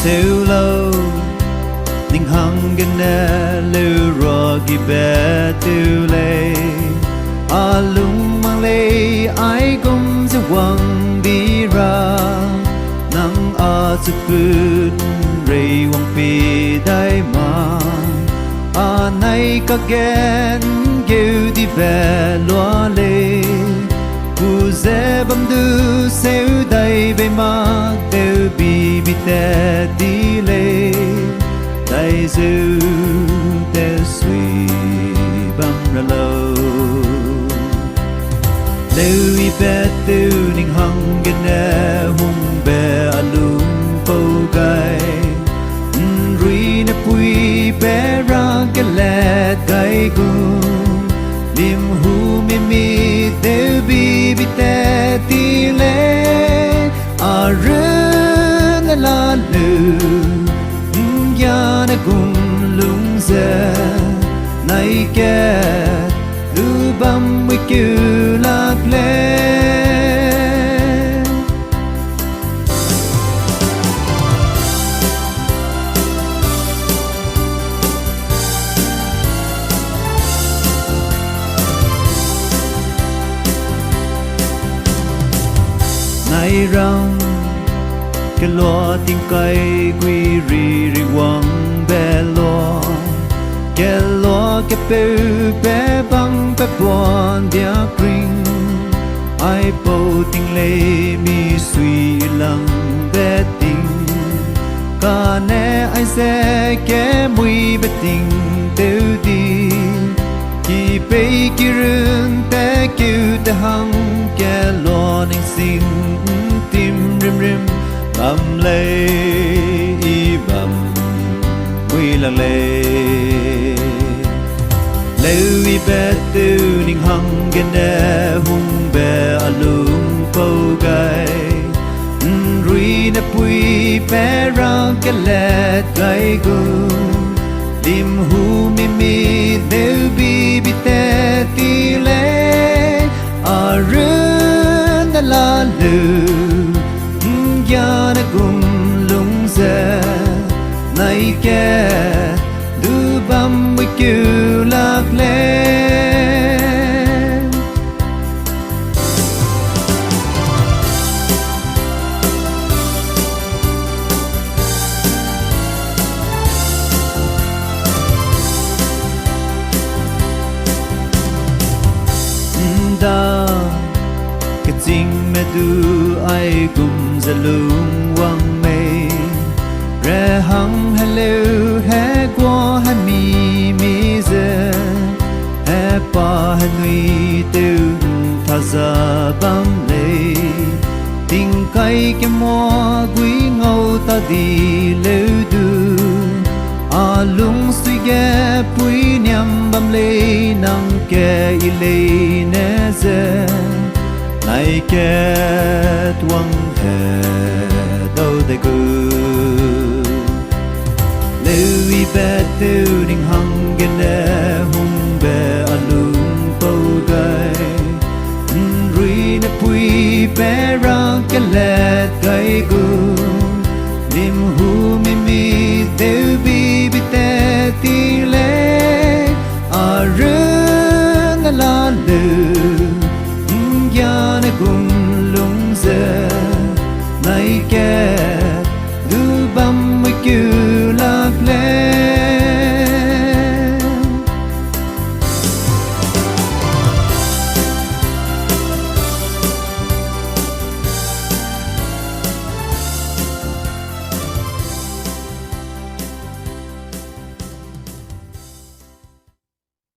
Seulau ning hangene lưu ro gi be tu le alung mang le ai gum zu wang di ra nang a zu put rei wang pi dai ma a nai ka gen geu di ve lo le bu ze bam du seu dai be ma teu bi bi te di le dai zu te sui bam ra lo lưu i be tu ning hang gen e hung be alung po gai rui na pui be ra ke let gai gu lim hu mi mi te bi bi te ti le a run la lu ya na gun lung ze nai ke lu bam wi ku lak le nai rang ke lo ting kai quy ri ri wang be lo ke lo ke pe be bang pe bon dia kring ai po ting le mi sui lang be ting ka ne ai se ke mui be ting teu di ki pe ki run te ki te hang ke lo ning sing tim rim rim bam lê y bam quy là lê lưu y bé tu ning hang gen e hung be alung po gai rui na pui pe ra ke let gai gu lim hu mi mi deu bi bi te ti le a run na la lu ya na gum lung ze nai ke du bam wi ku lak le da ke jing me du ai gum zalung wang mei re hang hello he qua ha mi mi ze he pa ha nui tu tha za bam le ting kai ke mo gui ngau ta di le du a lung sui ge pui nyam bam le nang ke i le ne ze nai ke tuang he đâu để gu lưu i be tu ning hang gen e hung be alung po gai rui na pui be ra ke let gai gu lim hu mi mi te bi bi te ti le a run la lu ya na gun lung ze nai ke